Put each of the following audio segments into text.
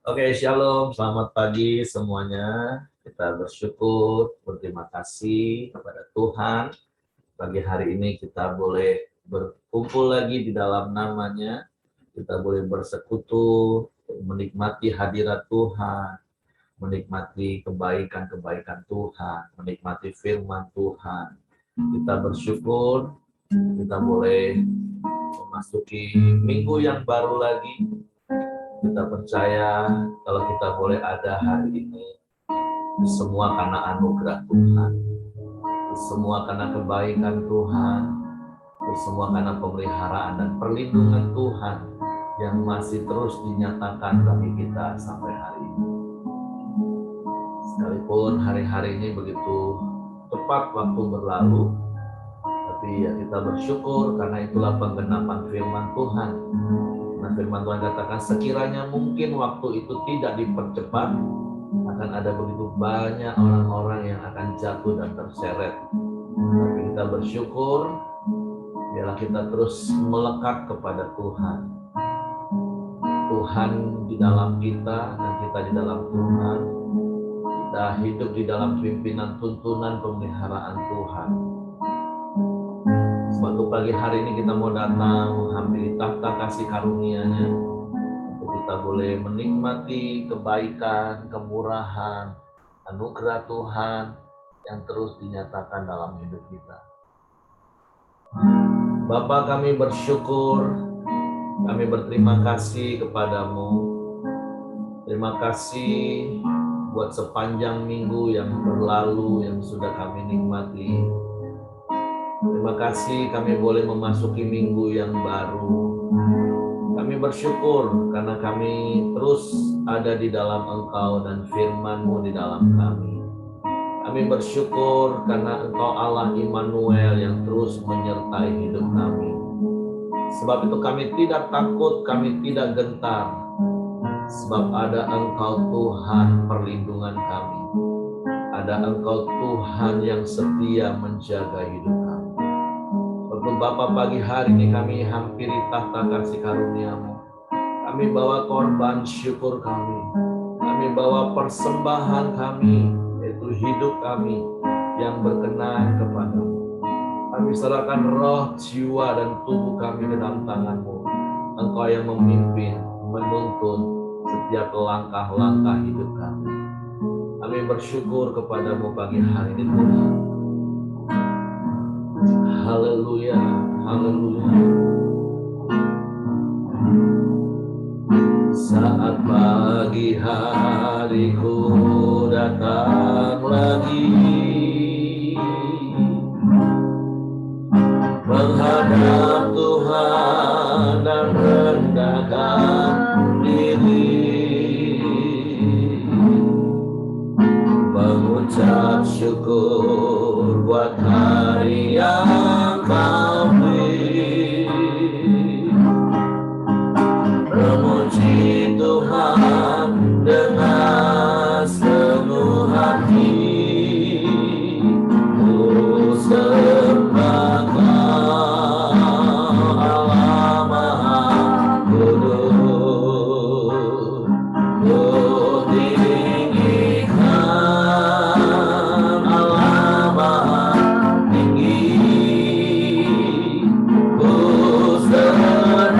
Oke, shalom, selamat pagi semuanya. Kita bersyukur, berterima kasih kepada Tuhan. Pagi hari ini kita boleh berkumpul lagi di dalam namanya. Kita boleh bersekutu, menikmati hadirat Tuhan, menikmati kebaikan-kebaikan Tuhan, menikmati firman Tuhan. Kita bersyukur, kita boleh memasuki minggu yang baru lagi. Kita percaya kalau kita boleh ada hari ini, semua karena anugerah Tuhan, semua karena kebaikan Tuhan, semua karena pemeliharaan dan perlindungan Tuhan yang masih terus dinyatakan bagi kita sampai hari ini. Sekalipun hari-hari ini begitu cepat waktu berlalu, tapi ya kita bersyukur karena itulah penggenapan firman Tuhan. Nah, firman Tuhan katakan sekiranya mungkin waktu itu tidak dipercepat, akan ada begitu banyak orang-orang yang akan jatuh dan terseret. Tapi kita bersyukur, biarlah kita terus melekat kepada Tuhan. Tuhan di dalam kita dan kita di dalam Tuhan. Kita hidup di dalam pimpinan tuntunan pemeliharaan Tuhan. Suatu pagi hari ini kita mau datang menghampiri tahta kasih karunia-Nya untuk kita boleh menikmati kebaikan, kemurahan, anugerah Tuhan yang terus dinyatakan dalam hidup kita. Bapa, kami bersyukur, kami berterima kasih kepadamu. Terima kasih buat sepanjang minggu yang berlalu yang sudah kami nikmati. Terima kasih kami boleh memasuki minggu yang baru. Kami bersyukur karena kami terus ada di dalam Engkau dan firman-Mu di dalam kami. Kami bersyukur karena Engkau Allah Immanuel yang terus menyertai hidup kami. Sebab itu kami tidak takut, kami tidak gentar. Sebab ada Engkau Tuhan perlindungan kami. Ada Engkau Tuhan yang setia menjaga hidup kami. Bapa, pagi hari ini kami hampiri tahta kasih karunia-Mu. Kami bawa korban syukur kami. Kami bawa persembahan kami, yaitu hidup kami yang berkenan kepadamu. Kami serahkan roh, jiwa, dan tubuh kami ke dalam tangan-Mu. Engkau yang memimpin, menuntun setiap langkah-langkah hidup kami. Kami bersyukur kepadamu pagi hari ini Tuhan. Haleluya, haleluya. Saat pagi hariku datang lagi, menghadap Tuhan dan rendahkan diri, mengucap syukur buat hari yang Kau beri, memuji Tuhan dengan seluruh hati, ku sembah Kau Allah Maha Kudus, ku tinggikan Allah Maha tinggi, ku serahkan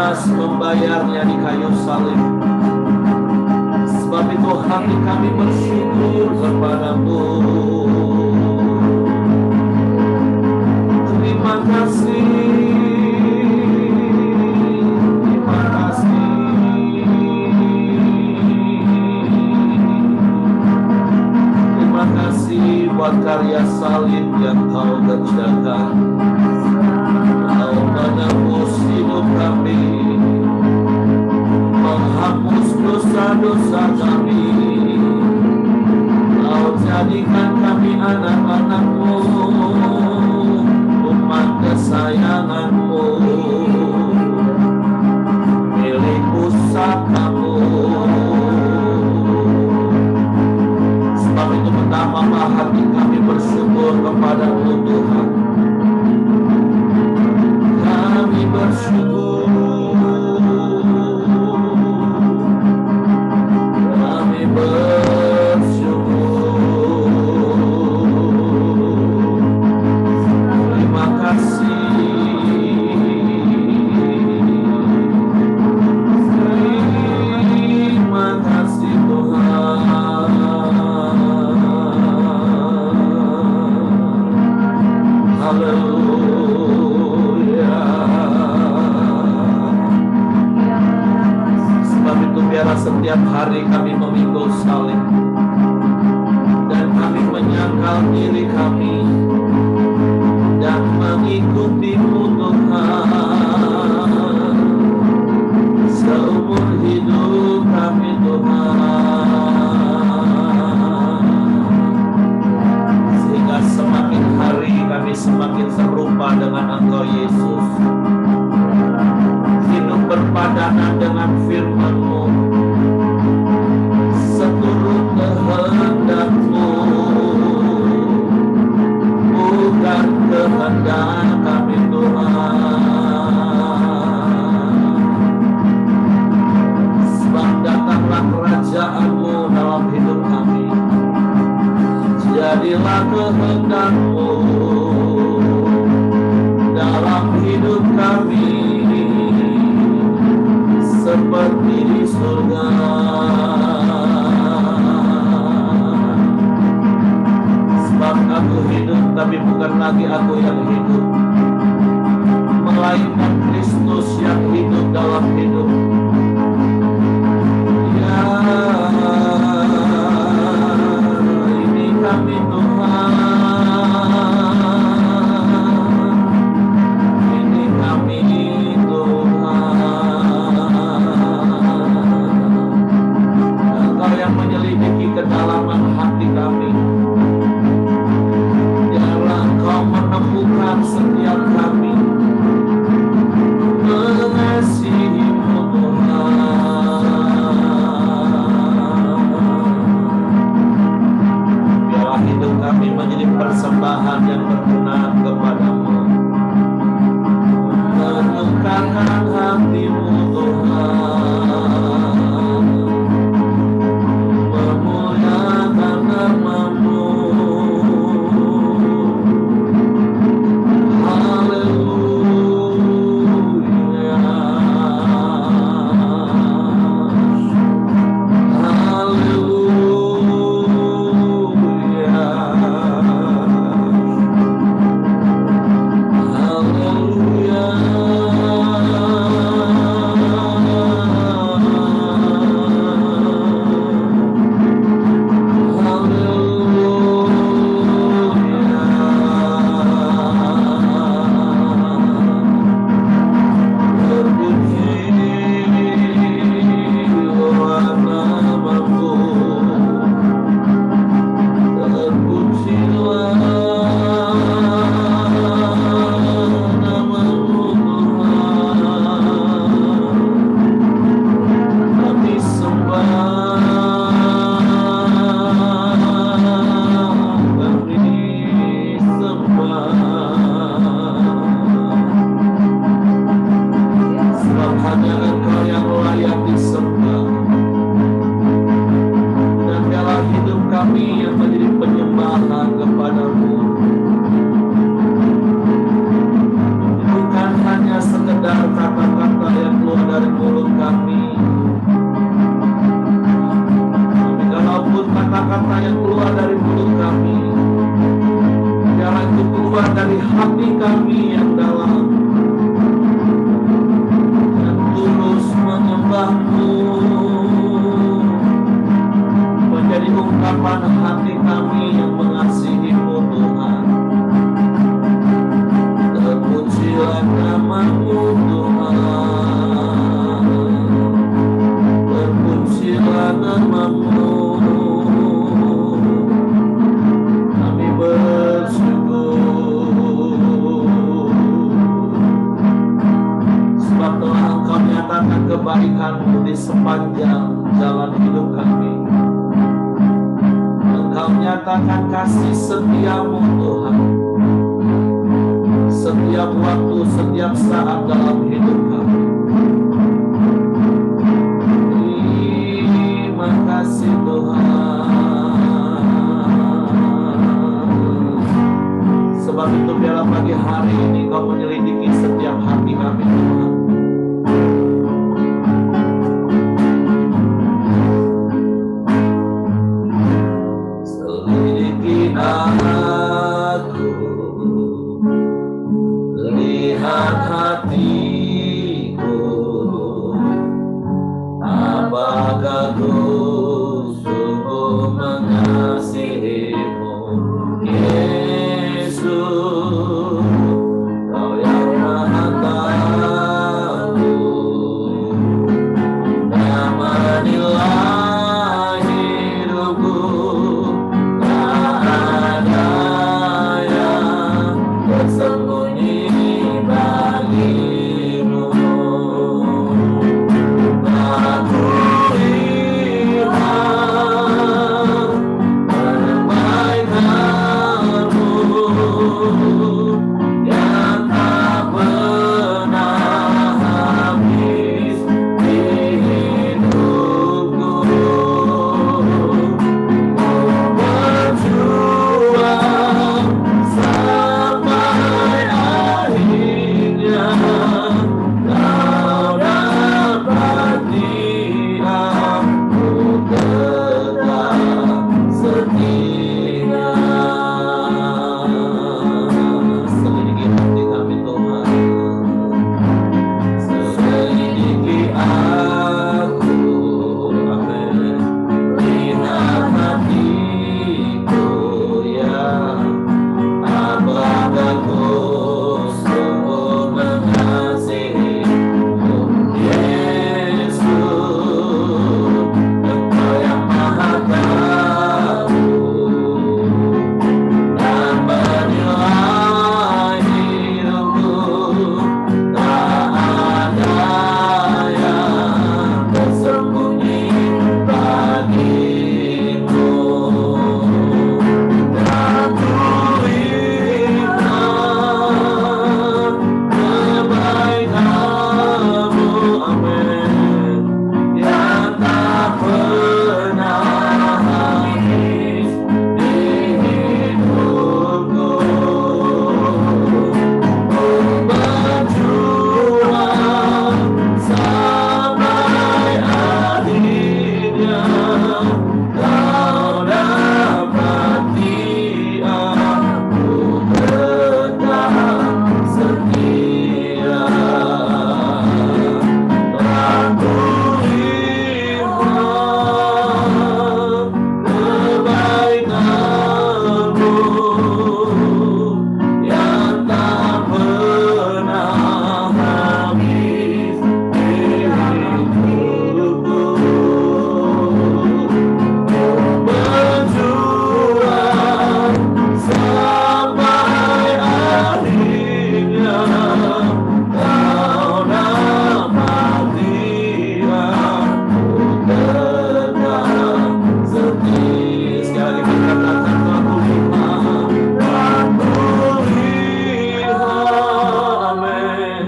lunas membayarnya di kayu salib. Sebab itu hati kami bersyukur kepadamu. Terima kasih. Terima kasih. Terima kasih buat karya salib yang kau kerjakan. Kau menebus hidup kami, menghapus dosa-dosa kami. Kau jadikan kami anak-anak-Mu, umat kesayangan-Mu, milik pusaka-Mu. Sebab itu betapa hati kami bersyukur kepadamu Tuhan. Kami bersyukur. Kami bersyukur. Terima kasih. Terima kasih Tuhan. Haleluya. Sebab itu biarlah setiap hari kami memikul salib dan kami menyangkal diri kami dan mengikuti-Mu Tuhan seumur hidup kami Tuhan, sehingga semakin hari kami semakin serupa dengan Engkau Yesus, hidup berpadanan dengan firman-Mu, seturut kehendak-Mu, bukan kehendak kami Tuhan. Sebab datanglah kerajaan-Mu dalam hidup kami, jadilah kehendak-Mu dalam hidup kami, seperti di surga. Sebab aku hidup, tapi bukan lagi aku yang hidup, melainkan Kristus yang hidup dalam hidup. Ya, ini kami Tuhan. Ini kami Tuhan. Engkau yang menyelidiki kedalaman hati kami. Biarlah Engkau menemukan setiap kami, mengasihi-Mu Tuhan. Biarlah hidup kami menjadi persembahan yang berkenan kepadamu, menyukakan hati-Mu Tuhan, memuliakan nama-Mu. Haleluya. Haleluya. kata-kata yang keluar Engkau nyatakan kebaikan-Mu di sepanjang jalan hidup kami. Engkau nyatakan kasih setia-Mu Tuhan, setiap waktu, setiap saat dalam hidup kami. Terima kasih Tuhan. Sebab itu biarlah pagi hari ini Kau menyelidiki setiap hati kami Tuhan. Selidiki aku, lihat hatiku, apakah ku sungguh mengasihi-Mu, Yesus, Kau yang Maha Tahu dan menilai hidupku. Tak ada yang tersembunyi bagi-Mu. Aku lihat perbaikan-Mu yang tak pernah habis di hidupku. Berjuang sampai akhirnya, Kau dapati aku tetap setia. Selidiki hati kami Tuhan, selidiki aku, amin. Lihat hatiku ya, apakah ku sungguh mengasihi-Mu, Yesus, Engkau yang Maha Tahu dan menilai hidupku. Tak ada yang tersembunyi bagi-Mu. Aku lihat kebaikan-Mu, amin, yang tak pernah habis di hidupku. Berjuang sampai akhirnya, Kau dapati aku tetap setia. Aku lihat kebaikan-Mu yang tak pernah habis di hidupku. Berjuang sampai akhirnya, Kau dapati aku tetap setia. Sekali lagi katakan, aku lihat, amin,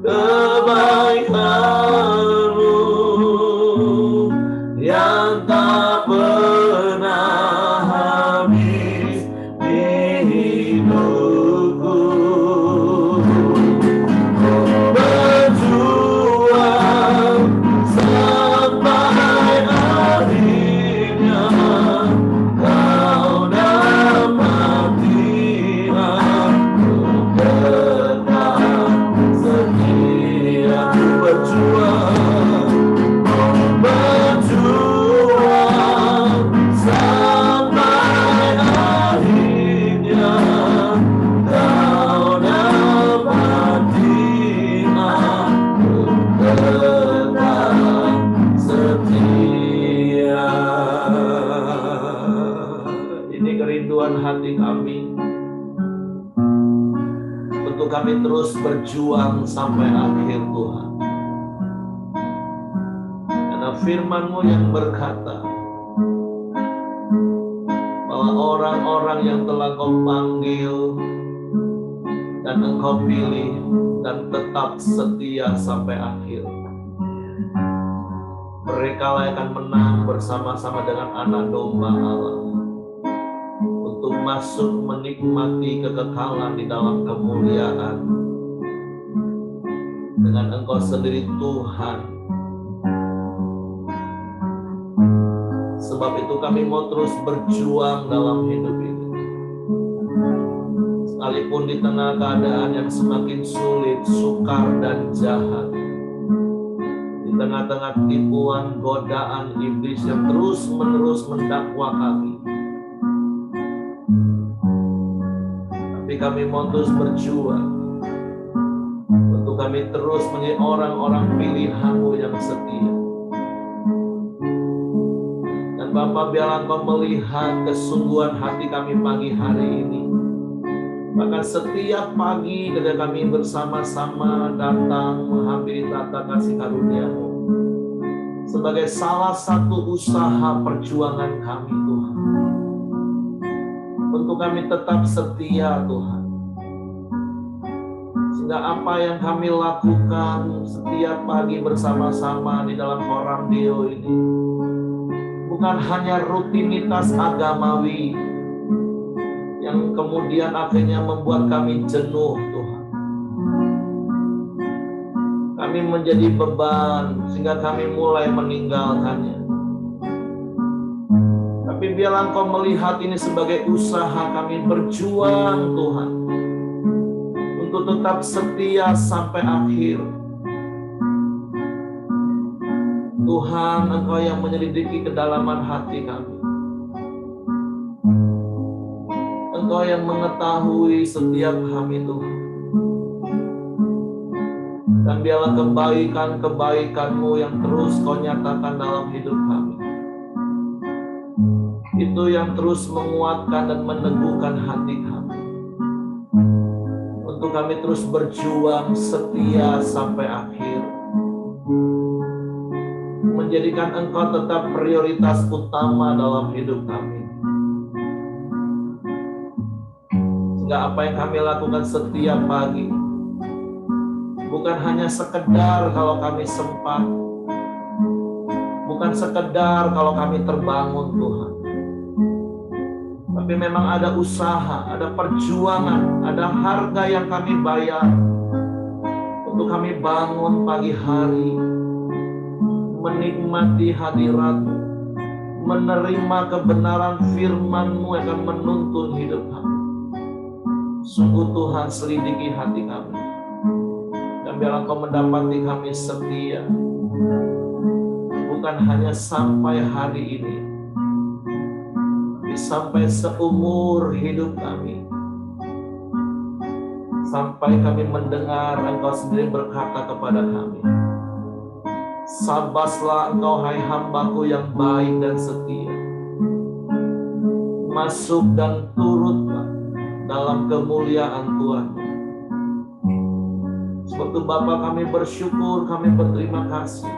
kebaikan-Mu yang tak pernah habis di hidupku. Berjuang sampai akhirnya, Kau dapati aku tetap setia. Berjuang sampai akhirnya, Kau dapati aku tetap setia. Ini kerinduan hati kami, untuk kami terus berjuang sampai akhir Tuhan. firman-Mu yang berkata bahwa orang-orang yang telah Kau panggil dan Engkau pilih dan tetap setia sampai akhir, mereka akan menang bersama-sama dengan anak domba Allah untuk masuk menikmati kekekalan di dalam kemuliaan dengan Engkau sendiri Tuhan. Sebab itu kami mau terus berjuang dalam hidup ini. Sekalipun di tengah keadaan yang semakin sulit, sukar dan jahat, di tengah-tengah tipuan godaan iblis yang terus-menerus mendakwa kami, tapi kami mau terus berjuang untuk kami terus menjadi orang-orang pilihan-Mu yang setia. Dan Bapa, biarlah Engkau melihat kesungguhan hati kami pagi hari ini. Bahkan setiap pagi ketika kami bersama-sama datang menghampiri tata kasih karunia-Mu sebagai salah satu usaha perjuangan kami, Tuhan, untuk kami tetap setia, Tuhan, sehingga apa yang kami lakukan setiap pagi bersama-sama di dalam Koramdeo ini bukan hanya rutinitas agamawi yang kemudian akhirnya membuat kami jenuh, Tuhan. Kami menjadi beban sehingga kami mulai meninggalkannya. Tapi biarlah Engkau melihat ini sebagai usaha kami berjuang, Tuhan, untuk tetap setia sampai akhir. Tuhan, Engkau yang menyelidiki kedalaman hati kami. Engkau yang mengetahui setiap kami, Tuhan. Dan biarlah kebaikan-kebaikan-Mu yang terus Kau nyatakan dalam hidup kami, itu yang terus menguatkan dan meneguhkan hati kami, untuk kami terus berjuang setia sampai akhir, menjadikan Engkau tetap prioritas utama dalam hidup kami. Apa yang kami lakukan setiap pagi bukan hanya sekedar kalau kami sempat, bukan sekedar kalau kami terbangun, Tuhan, tapi memang ada usaha, ada perjuangan, ada harga yang kami bayar untuk kami bangun pagi hari, menikmati hadirat-Mu, menerima kebenaran firman-Mu yang akan menuntun hidup kami. Sungguh Tuhan, selidiki hati kami, dan biarlah Kau mendapati kami setia, bukan hanya sampai hari ini, tapi sampai seumur hidup kami, sampai kami mendengar Engkau sendiri berkata kepada kami, "Sabaslah engkau hai hambaku yang baik dan setia, masuk dan turutlah dalam kemuliaan Tuhan." Sebab itu Bapa, kami bersyukur, kami berterima kasih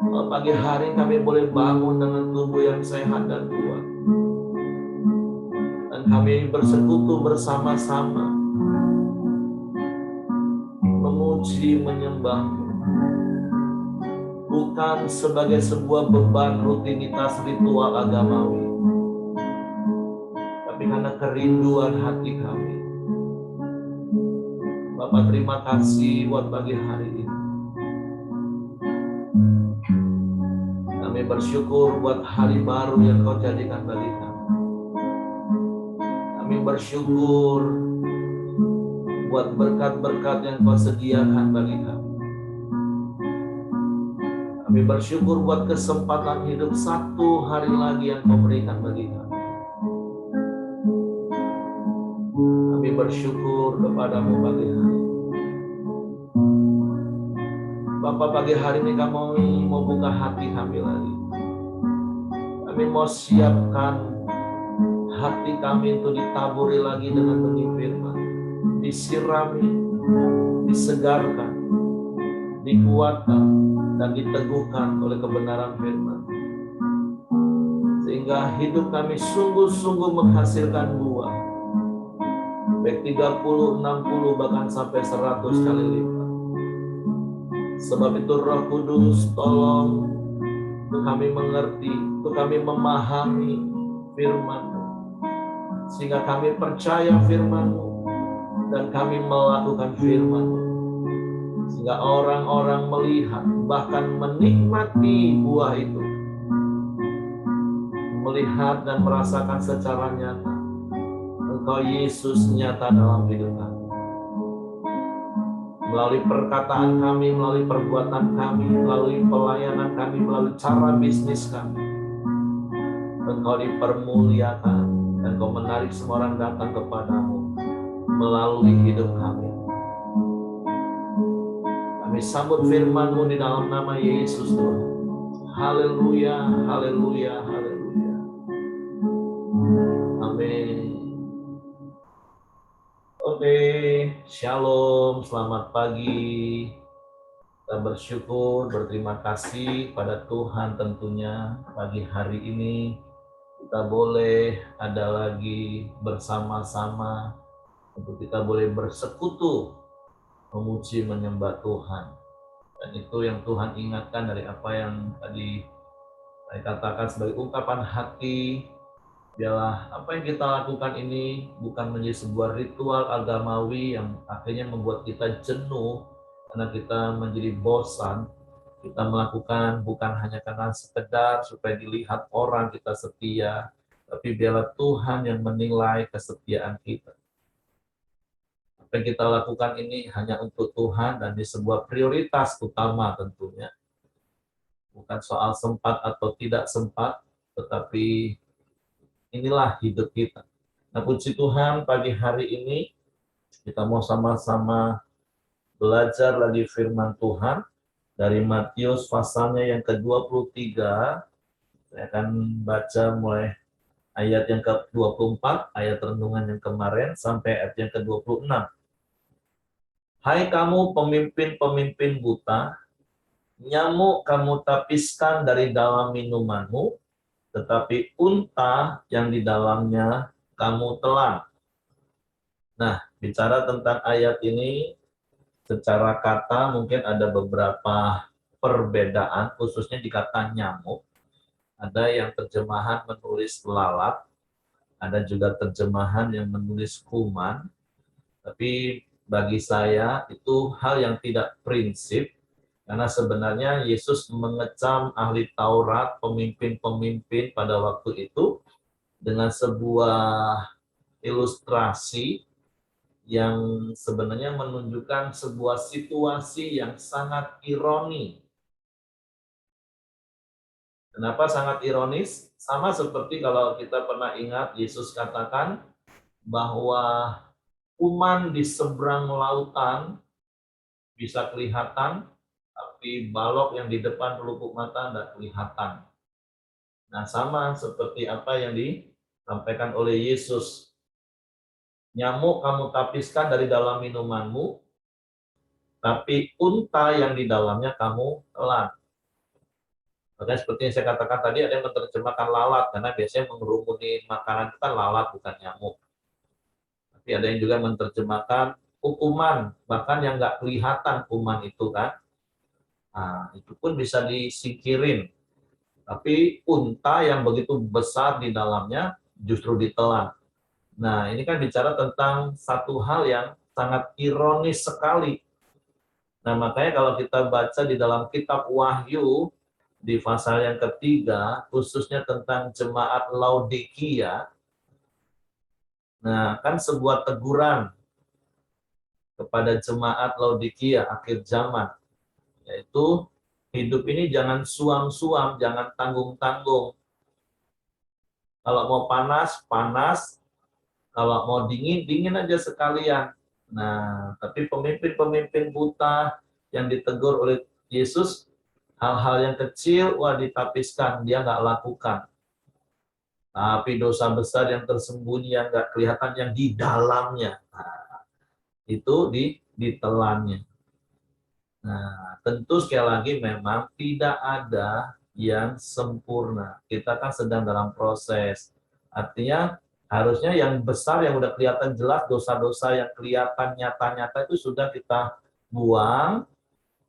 kalau pagi hari kami boleh bangun dengan tubuh yang sehat dan kuat, dan kami bersekutu bersama-sama memuji menyembah-Mu, bukan sebagai sebuah beban rutinitas ritual agamawi, tapi karena kerinduan hati kami. Bapak, terima kasih buat pagi hari ini. Kami bersyukur buat hari baru yang Kau jadikan bagi kami. Kami bersyukur buat berkat-berkat yang Kau sediakan bagi kami. Kami bersyukur buat kesempatan hidup satu hari lagi yang Kau berikan bagi kami. Kami bersyukur kepada-Mu pagi hari. Bapak, pagi hari ini kami mau buka hati kami lagi. Kami mau siapkan hati kami untuk ditaburi lagi dengan benih firman, disirami, disegarkan, dikuatkan, dan diteguhkan oleh kebenaran firman. Sehingga hidup kami sungguh-sungguh menghasilkan buah. Baik 30, 60, bahkan sampai 100 kali lipat. Sebab itu Roh Kudus tolong untuk kami mengerti, untuk kami memahami firman-Mu. Sehingga kami percaya firman-Mu dan kami melakukan firman-Mu. Sehingga orang-orang melihat, bahkan menikmati buah itu. Melihat dan merasakan secara nyata Engkau Yesus nyata dalam hidup kami. Melalui perkataan kami, melalui perbuatan kami, melalui pelayanan kami, melalui cara bisnis kami, Engkau dipermuliakan dan Engkau menarik semua orang datang kepadamu melalui hidup kami. Kami sambut firman-Mu di dalam nama Yesus Tuhan. Haleluya, haleluya, haleluya. Amin. Oke, shalom, selamat pagi. Kita bersyukur, berterima kasih pada Tuhan tentunya pagi hari ini kita boleh ada lagi bersama-sama untuk kita boleh bersekutu memuji menyembah Tuhan. Dan itu yang Tuhan ingatkan dari apa yang tadi saya katakan sebagai ungkapan hati. Biarlah apa yang kita lakukan ini bukan menjadi sebuah ritual agamawi yang akhirnya membuat kita jenuh karena kita menjadi bosan. Kita melakukan bukan hanya karena sekedar supaya dilihat orang kita setia, tapi biarlah Tuhan yang menilai kesetiaan kita. Apa yang kita lakukan ini hanya untuk Tuhan dan di sebuah prioritas utama tentunya. Bukan soal sempat atau tidak sempat, tetapi inilah hidup kita. Nah, puji Tuhan pagi hari ini kita mau sama-sama belajar lagi firman Tuhan dari Matius pasalnya yang ke-23. Saya akan baca mulai ayat yang ke-24, ayat renungan yang kemarin, sampai ayat yang ke-26. Hai kamu pemimpin-pemimpin buta, nyamuk kamu tapiskan dari dalam minumanmu, tetapi unta yang di dalamnya kamu telan. Nah, bicara tentang ayat ini, secara kata mungkin ada beberapa perbedaan, khususnya di kata nyamuk. Ada yang terjemahan menulis lalat, ada juga terjemahan yang menulis kuman. Tapi bagi saya itu hal yang tidak prinsip, karena sebenarnya Yesus mengecam ahli Taurat, pemimpin-pemimpin pada waktu itu, dengan sebuah ilustrasi yang sebenarnya menunjukkan sebuah situasi yang sangat ironi. Kenapa sangat ironis? Sama seperti kalau kita pernah ingat Yesus katakan bahwa kuman di seberang lautan bisa kelihatan, tapi balok yang di depan pelupuk mata tidak kelihatan. Nah, sama seperti apa yang disampaikan oleh Yesus. Nyamuk kamu tapiskan dari dalam minumanmu, tapi unta yang di dalamnya kamu telan. Makanya seperti yang saya katakan tadi, ada yang menerjemahkan lalat, karena biasanya mengerumuni makanan itu kan lalat, bukan nyamuk. Tapi ada yang juga menerjemahkan kuman, bahkan yang nggak kelihatan kuman itu kan. Nah, itu pun bisa disingkirin. Tapi unta yang begitu besar di dalamnya justru ditelan. Nah, ini kan bicara tentang satu hal yang sangat ironis sekali. Nah, makanya kalau kita baca di dalam kitab Wahyu, di pasal yang ketiga, khususnya tentang jemaat Laodikia, nah kan sebuah teguran kepada jemaat Laodikia akhir zaman, yaitu hidup ini jangan suam-suam, jangan tanggung-tanggung. Kalau mau panas, panas. Kalau mau dingin, dingin aja sekalian. Nah, tapi pemimpin-pemimpin buta yang ditegur oleh Yesus, hal-hal yang kecil, wah ditapiskan, dia nggak lakukan. Tapi dosa besar yang tersembunyi, yang nggak kelihatan, yang di dalamnya, nah, itu ditelannya. Nah, tentu sekali lagi memang tidak ada yang sempurna. Kita kan sedang dalam proses. Artinya harusnya yang besar yang udah kelihatan jelas, dosa-dosa yang kelihatan nyata-nyata itu sudah kita buang.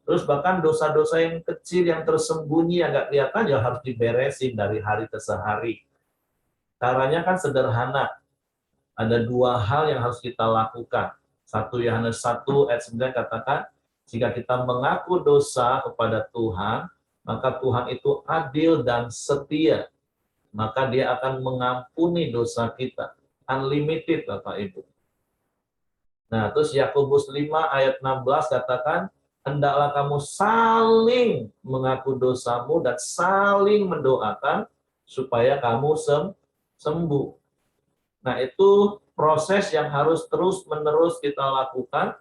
Terus bahkan dosa-dosa yang kecil, yang tersembunyi, yang nggak kelihatan ya harus diberesin dari hari ke sehari. Caranya kan sederhana. Ada dua hal yang harus kita lakukan. 1 Yohanes 1 ayat 9 katakan, jika kita mengaku dosa kepada Tuhan, maka Tuhan itu adil dan setia. Maka dia akan mengampuni dosa kita. Unlimited, Bapak Ibu. Nah, terus Yakobus 5 ayat 16 katakan, hendaklah kamu saling mengaku dosamu dan saling mendoakan supaya kamu sembuh. Nah, itu proses yang harus terus-menerus kita lakukan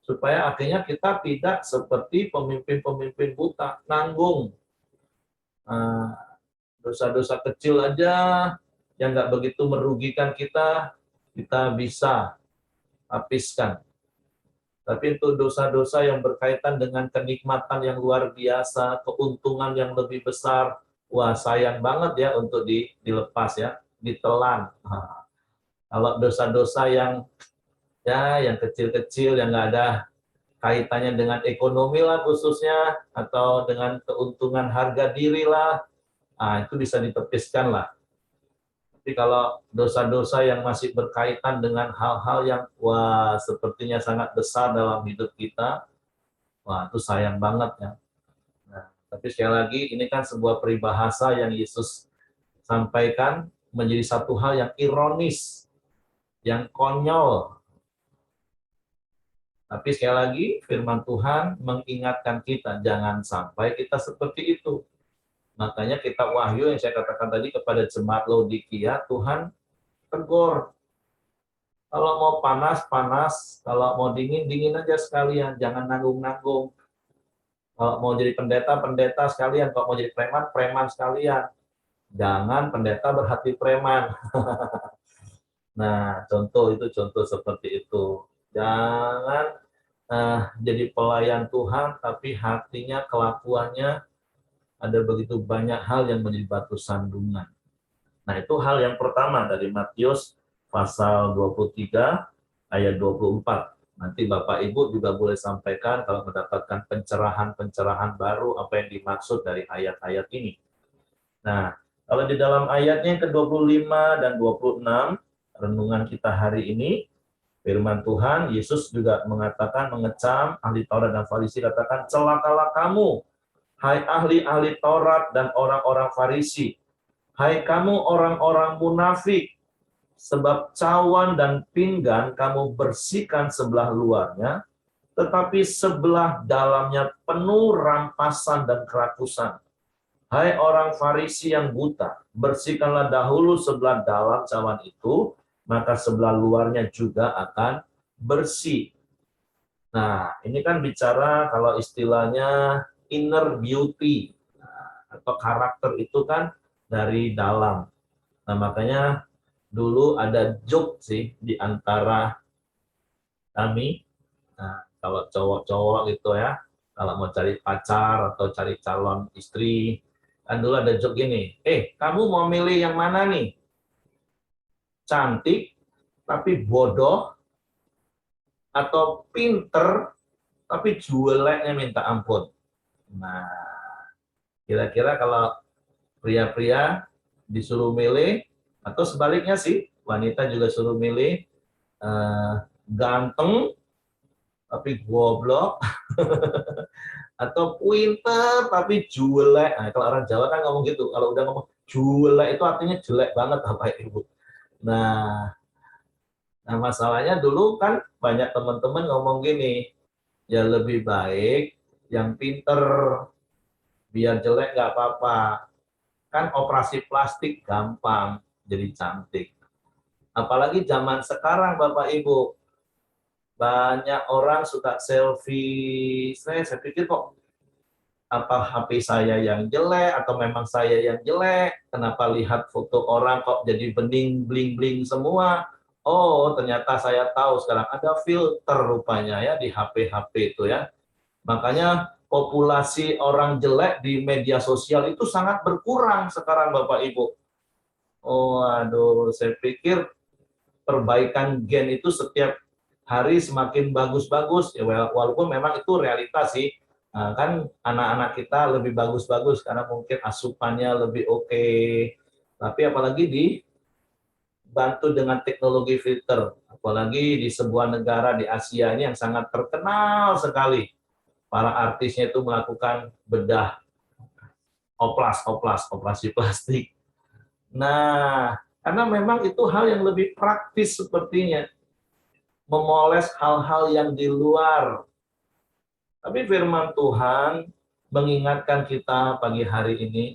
supaya akhirnya kita tidak seperti pemimpin-pemimpin buta, nanggung dosa-dosa kecil aja yang nggak begitu merugikan kita, kita bisa habiskan. Tapi untuk dosa-dosa yang berkaitan dengan kenikmatan yang luar biasa, keuntungan yang lebih besar, wah sayang banget ya untuk dilepas ya, ditelan. Kalau dosa-dosa yang yang kecil-kecil yang nggak ada kaitannya dengan ekonomi lah khususnya atau dengan keuntungan harga diri lah, itu bisa ditepiskan lah. Tapi kalau dosa-dosa yang masih berkaitan dengan hal-hal yang wah sepertinya sangat besar dalam hidup kita, wah itu sayang banget ya. Nah, tapi sekali lagi ini kan sebuah peribahasa yang Yesus sampaikan menjadi satu hal yang ironis, yang konyol. Tapi sekali lagi, firman Tuhan mengingatkan kita, jangan sampai kita seperti itu. Makanya kita wahyu yang saya katakan tadi kepada jemaat Laodikia, Tuhan tegur. Kalau mau panas, panas. Kalau mau dingin, dingin aja sekalian. Jangan nanggung-nanggung. Kalau mau jadi pendeta, pendeta sekalian. Kalau mau jadi preman, preman sekalian. Jangan pendeta berhati preman. Nah, contoh seperti itu. Jangan jadi pelayan Tuhan, tapi hatinya, kelakuannya ada begitu banyak hal yang menjadi batu sandungan. Nah, itu hal yang pertama dari Matius pasal 23 ayat 24. Nanti Bapak Ibu juga boleh sampaikan kalau mendapatkan pencerahan-pencerahan baru apa yang dimaksud dari ayat-ayat ini. Nah, kalau di dalam ayatnya yang ke-25 dan 26, renungan kita hari ini, firman Tuhan, Yesus juga mengatakan, mengecam ahli Taurat dan Farisi, katakan, celakalah kamu, hai ahli-ahli Taurat dan orang-orang Farisi, hai kamu orang-orang munafik, sebab cawan dan pinggan kamu bersihkan sebelah luarnya, tetapi sebelah dalamnya penuh rampasan dan kerakusan. Hai orang Farisi yang buta, bersihkanlah dahulu sebelah dalam cawan itu, maka sebelah luarnya juga akan bersih. Nah, ini kan bicara kalau istilahnya inner beauty, atau karakter itu kan dari dalam. Nah, makanya dulu ada joke sih di antara kami, nah, kalau cowok-cowok gitu ya, kalau mau cari pacar atau cari calon istri, kan dulu ada joke gini, kamu mau milih yang mana nih? Cantik, tapi bodoh, atau pinter, tapi jeleknya minta ampun. Nah, kira-kira kalau pria-pria disuruh milih, atau sebaliknya sih, wanita juga suruh milih, ganteng, tapi goblok, atau pinter tapi jelek. Nah, kalau orang Jawa kan ngomong gitu. Kalau udah ngomong jelek itu artinya jelek banget Bapak Ibu. Nah, masalahnya dulu kan banyak teman-teman ngomong gini, ya lebih baik yang pinter, biar jelek nggak apa-apa. Kan operasi plastik gampang jadi cantik. Apalagi zaman sekarang Bapak Ibu, banyak orang suka selfie. Saya pikir kok apa HP saya yang jelek atau memang saya yang jelek, kenapa lihat foto orang kok jadi bening bling bling semua. Oh, ternyata saya tahu sekarang ada filter rupanya ya di HP-HP itu ya. Makanya populasi orang jelek di media sosial itu sangat berkurang sekarang, Bapak Ibu. Oh, aduh, saya pikir perbaikan gen itu setiap hari semakin bagus-bagus. Ya, walaupun memang itu realitas sih. Nah, kan anak-anak kita lebih bagus-bagus karena mungkin asupannya lebih oke. Tapi apalagi dibantu dengan teknologi filter. Apalagi di sebuah negara di Asia ini yang sangat terkenal sekali. Para artisnya itu melakukan bedah operasi plastik. Nah, karena memang itu hal yang lebih praktis sepertinya, memoles hal-hal yang di luar. Tapi firman Tuhan mengingatkan kita pagi hari ini,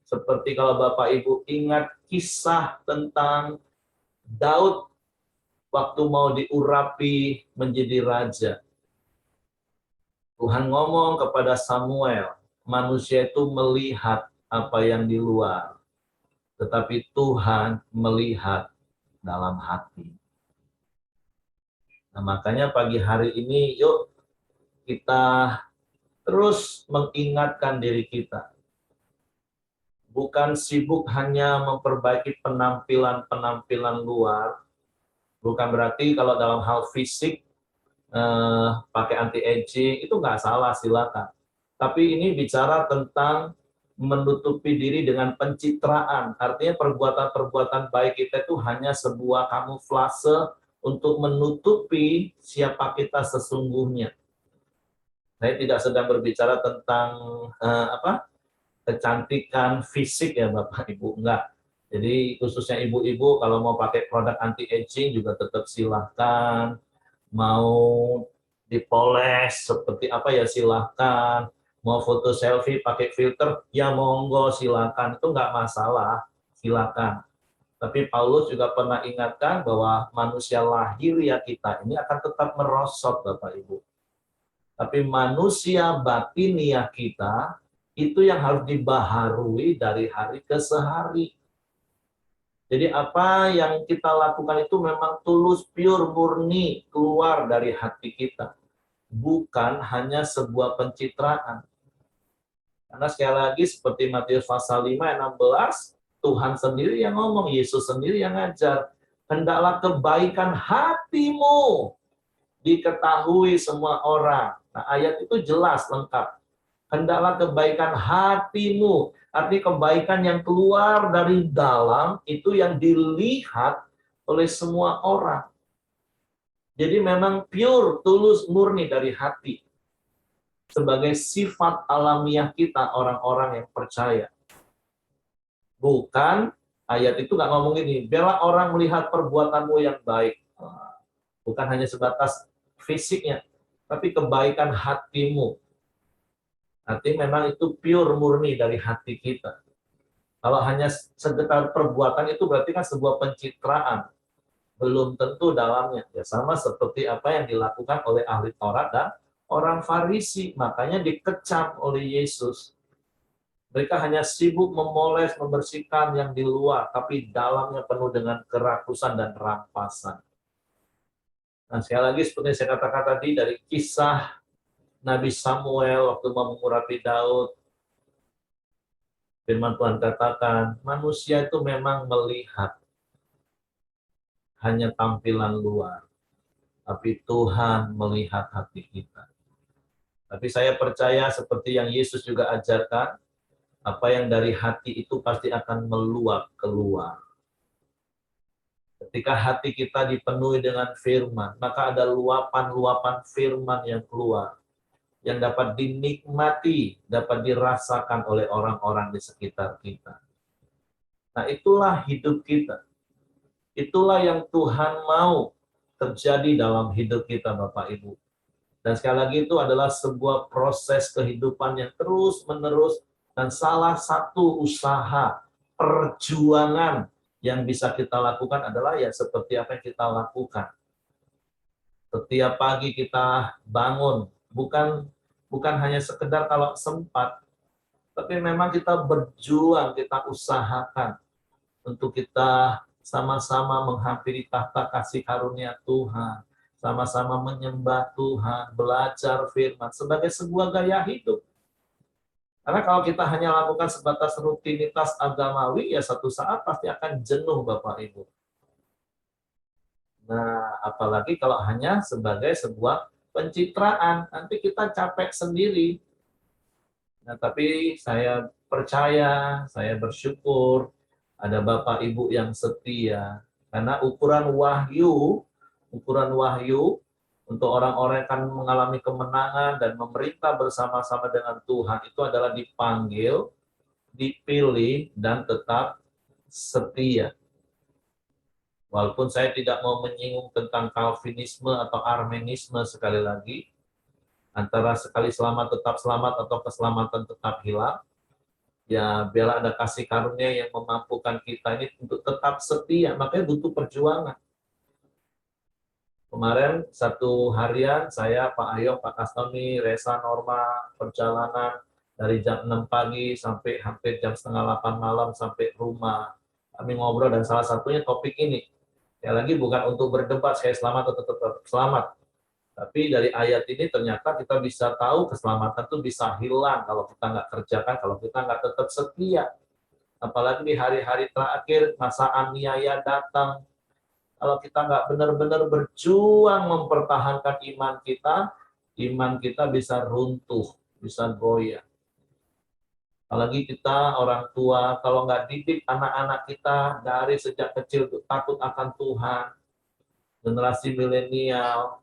seperti kalau Bapak Ibu ingat kisah tentang Daud waktu mau diurapi menjadi raja. Tuhan ngomong kepada Samuel, manusia itu melihat apa yang di luar, tetapi Tuhan melihat dalam hati. Nah, makanya pagi hari ini yuk kita terus mengingatkan diri kita. Bukan sibuk hanya memperbaiki penampilan-penampilan luar. Bukan berarti kalau dalam hal fisik pakai anti-aging itu nggak salah, silakan. Tapi ini bicara tentang menutupi diri dengan pencitraan. Artinya perbuatan-perbuatan baik kita itu hanya sebuah kamuflase untuk menutupi siapa kita sesungguhnya. Saya tidak sedang berbicara tentang kecantikan fisik ya Bapak Ibu, enggak. Jadi khususnya ibu-ibu kalau mau pakai produk anti-aging juga tetap silahkan. Mau dipoles seperti apa ya silahkan. Mau foto selfie pakai filter ya monggo silahkan. Itu enggak masalah, silahkan. Tapi Paulus juga pernah ingatkan bahwa manusia lahir ya kita ini akan tetap merosot Bapak Ibu. Tapi manusia batinia kita itu yang harus dibaharui dari hari ke sehari. Jadi apa yang kita lakukan itu memang tulus, pure, murni, keluar dari hati kita. Bukan hanya sebuah pencitraan. Karena sekali lagi seperti Matius pasal 5 ayat 16, Tuhan sendiri yang ngomong, Yesus sendiri yang ngajar. Hendaklah kebaikan hatimu diketahui semua orang. Nah, ayat itu jelas, lengkap. Hendaklah kebaikan hatimu. Artinya kebaikan yang keluar dari dalam itu yang dilihat oleh semua orang. Jadi memang pure, tulus, murni dari hati. Sebagai sifat alamiah kita orang-orang yang percaya. Bukan, ayat itu nggak ngomong ini, biarlah orang melihat perbuatanmu yang baik. Bukan hanya sebatas fisiknya, tapi kebaikan hatimu. Artinya memang itu pure murni dari hati kita. Kalau hanya sekedar perbuatan itu berarti kan sebuah pencitraan. Belum tentu dalamnya. Ya sama seperti apa yang dilakukan oleh ahli Taurat dan orang Farisi. Makanya dikecam oleh Yesus. Mereka hanya sibuk memoles, membersihkan yang di luar, tapi dalamnya penuh dengan kerakusan dan rampasan. Nah, sekali lagi seperti yang saya katakan tadi dari kisah Nabi Samuel waktu mau mengurapi Daud, firman Tuhan katakan, manusia itu memang melihat hanya tampilan luar, tapi Tuhan melihat hati kita. Tapi saya percaya seperti yang Yesus juga ajarkan, apa yang dari hati itu pasti akan meluap keluar. Ketika hati kita dipenuhi dengan firman, maka ada luapan-luapan firman yang keluar, yang dapat dinikmati, dapat dirasakan oleh orang-orang di sekitar kita. Nah, itulah hidup kita. Itulah yang Tuhan mau terjadi dalam hidup kita, Bapak Ibu. Dan sekali lagi itu adalah sebuah proses kehidupan yang terus-menerus dan salah satu usaha, perjuangan yang bisa kita lakukan adalah ya seperti apa yang kita lakukan. Setiap pagi kita bangun, bukan hanya sekedar kalau sempat, tapi memang kita berjuang, kita usahakan untuk kita sama-sama menghampiri tahta kasih karunia Tuhan. sama-sama menyembah Tuhan, belajar firman sebagai sebuah gaya hidup. Karena kalau kita hanya lakukan sebatas rutinitas agamawi, ya satu saat pasti akan jenuh Bapak Ibu. Nah, apalagi kalau hanya sebagai sebuah pencitraan, nanti kita capek sendiri. Nah, tapi saya percaya, saya bersyukur ada Bapak Ibu yang setia. Karena ukuran wahyu untuk orang-orang yang akan mengalami kemenangan dan memerintah bersama-sama dengan Tuhan itu adalah dipanggil, dipilih, dan tetap setia. Walaupun saya tidak mau menyinggung tentang Calvinisme atau Armenisme sekali lagi, antara sekali selamat tetap selamat atau keselamatan tetap hilang, ya biarlah ada kasih karunia yang memampukan kita ini untuk tetap setia, makanya butuh perjuangan. Kemarin satu harian saya, Pak Ayo, Pak Kastoni, Resa, Norma, perjalanan dari jam 6 pagi sampai hampir jam setengah 8 malam sampai rumah. Kami ngobrol dan salah satunya topik ini. Ya lagi bukan untuk berdebat saya selamat atau tetap selamat. Tapi dari ayat ini ternyata kita bisa tahu keselamatan itu bisa hilang kalau kita nggak kerjakan, kalau kita nggak tetap setia. Apalagi di hari-hari terakhir masa aniaya datang. Kalau kita nggak benar-benar berjuang mempertahankan iman kita bisa runtuh, bisa goyah. Apalagi kita orang tua, kalau nggak didik anak-anak kita dari sejak kecil takut akan Tuhan, generasi milenial,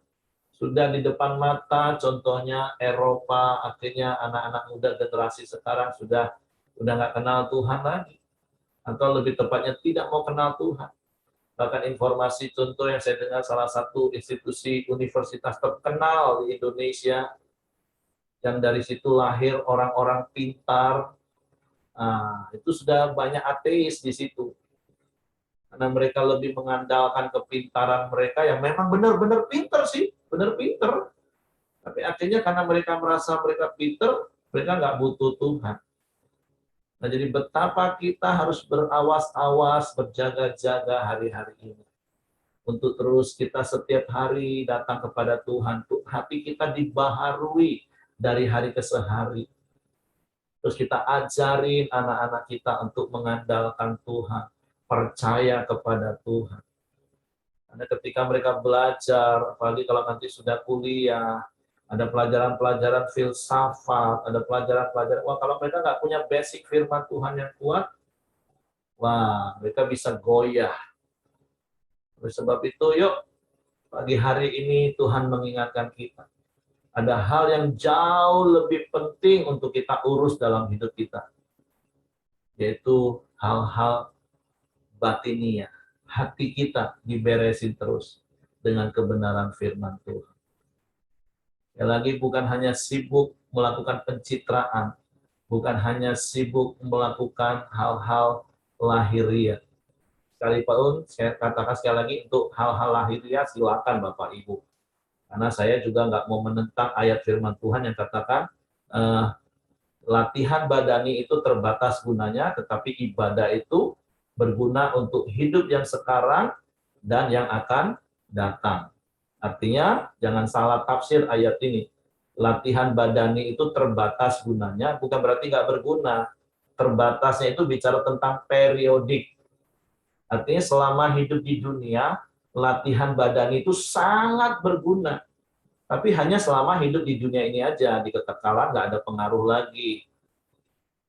sudah di depan mata, contohnya Eropa, akhirnya anak-anak muda generasi sekarang sudah nggak kenal Tuhan lagi, atau lebih tepatnya tidak mau kenal Tuhan. Bahkan informasi contoh yang saya dengar salah satu institusi universitas terkenal di Indonesia, yang dari situ lahir orang-orang pintar, itu sudah banyak ateis di situ. Karena mereka lebih mengandalkan kepintaran mereka yang memang benar-benar pintar sih, benar pintar. Tapi akhirnya karena mereka merasa mereka pintar, mereka nggak butuh Tuhan. Nah, jadi betapa kita harus berawas-awas, berjaga-jaga hari-hari ini. Untuk terus kita setiap hari datang kepada Tuhan. Hati kita dibaharui dari hari ke hari. Terus kita ajarin anak-anak kita untuk mengandalkan Tuhan, percaya kepada Tuhan. Karena ketika mereka belajar, apalagi kalau nanti sudah kuliah, ada pelajaran-pelajaran filsafat, ada pelajaran-pelajaran, wah kalau mereka nggak punya basic firman Tuhan yang kuat, wah mereka bisa goyah. Oleh sebab itu, yuk pagi hari ini Tuhan mengingatkan kita. Ada hal yang jauh lebih penting untuk kita urus dalam hidup kita, yaitu hal-hal batinia. Hati kita diberesin terus dengan kebenaran firman Tuhan. Ya lagi bukan hanya sibuk melakukan pencitraan, bukan hanya sibuk melakukan hal-hal lahiriah. Sekalipun saya katakan sekali lagi, untuk hal-hal lahiriah silakan Bapak Ibu. Karena saya juga nggak mau menentang ayat firman Tuhan yang katakan latihan badani itu terbatas gunanya, tetapi ibadah itu berguna untuk hidup yang sekarang dan yang akan datang. Artinya, jangan salah tafsir ayat ini. Latihan badani itu terbatas gunanya, bukan berarti nggak berguna. Terbatasnya itu bicara tentang periodik. Artinya selama hidup di dunia, latihan badani itu sangat berguna. Tapi hanya selama hidup di dunia ini aja, di kekekalan nggak ada pengaruh lagi.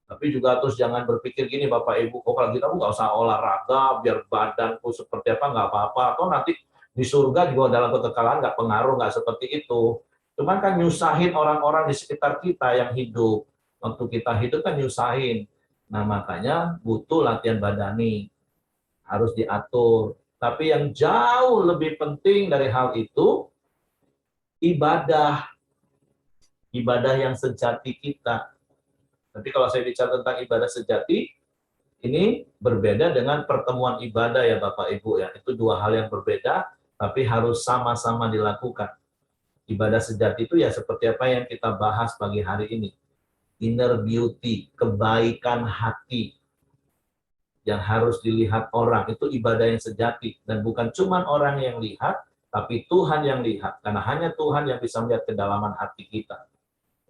Tapi juga terus jangan berpikir gini Bapak Ibu, kok kalau gitu aku nggak usah olahraga, biar badanku seperti apa, nggak apa-apa. Atau nanti di surga juga dalam kekekalan nggak pengaruh, nggak seperti itu. Cuman kan nyusahin orang-orang di sekitar kita yang hidup. Waktu kita hidup kan nyusahin. Nah makanya butuh latihan badani. Harus diatur. Tapi yang jauh lebih penting dari hal itu, ibadah. Ibadah yang sejati kita. Tapi kalau saya bicara tentang ibadah sejati, ini berbeda dengan pertemuan ibadah ya Bapak Ibu ya. Itu dua hal yang berbeda, tapi harus sama-sama dilakukan. Ibadah sejati itu ya seperti apa yang kita bahas pagi hari ini. Inner beauty, kebaikan hati yang harus dilihat orang. Itu ibadah yang sejati. Dan bukan cuma orang yang lihat, tapi Tuhan yang lihat, karena hanya Tuhan yang bisa melihat kedalaman hati kita.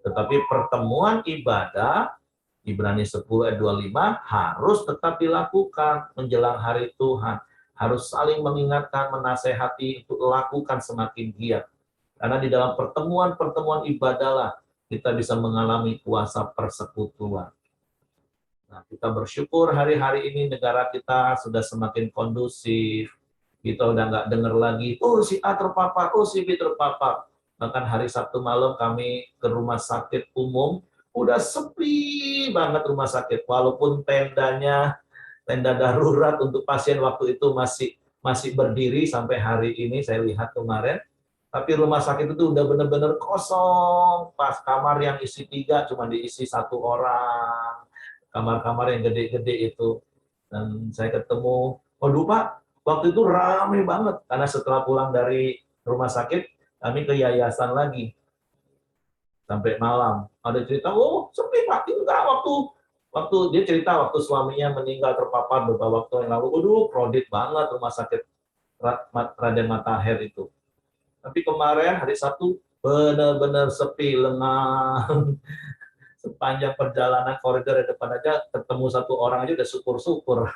Tetapi pertemuan ibadah, Ibrani 10 ayat 25, harus tetap dilakukan menjelang hari Tuhan. Harus saling mengingatkan, menasehati untuk lakukan semakin giat. Karena di dalam pertemuan-pertemuan ibadahlah kita bisa mengalami kuasa persekutuan. Nah, kita bersyukur hari-hari ini negara kita sudah semakin kondusif. Kita udah nggak dengar lagi, oh si A terpapar, oh si B terpapar. Bahkan hari Sabtu malam kami ke rumah sakit umum, udah sepi banget rumah sakit. Walaupun tenda darurat untuk pasien waktu itu masih berdiri sampai hari ini, saya lihat kemarin. Tapi rumah sakit itu udah benar-benar kosong. Pas kamar yang isi 3 cuma diisi 1 orang. Kamar-kamar yang gede-gede itu. Dan saya ketemu, waduh Pak, waktu itu ramai banget. Karena setelah pulang dari rumah sakit, kami ke yayasan lagi. Sampai malam. Ada cerita, oh sepi Pak, enggak waktu dia cerita waktu suaminya meninggal terpapar beberapa waktu yang lalu. Waduh, crowded banget rumah sakit Raden Matahir itu. Tapi kemarin hari Sabtu benar-benar sepi, lengang. Sepanjang perjalanan koridor di depan aja ketemu 1 orang aja udah syukur-syukur.